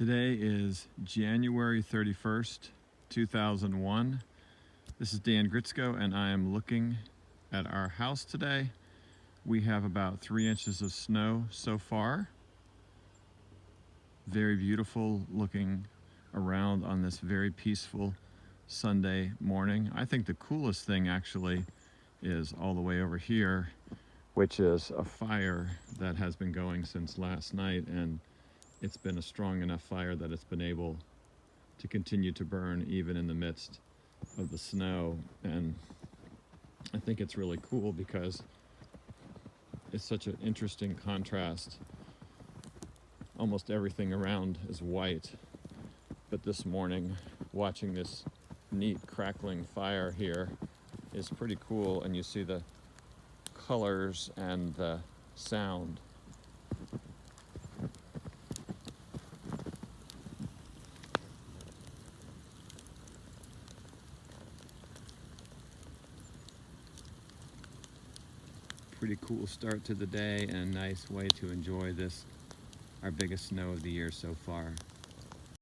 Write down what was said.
Today is January 31st, 2001. This is Dan Gritsko and I am looking at our house today. We have about 3 inches of snow so far. Very beautiful looking around on this very peaceful Sunday morning. I think the coolest thing actually is all the way over here, which is a fire that has been going since last night, and it's been a strong enough fire that it's been able to continue to burn even in the midst of the snow. And I think it's really cool because it's such an interesting contrast. Almost everything around is white, but this morning watching this neat crackling fire here is pretty cool, and you see the colors and the sound. Pretty cool start to the day and a nice way to enjoy this, our biggest snow of the year so far.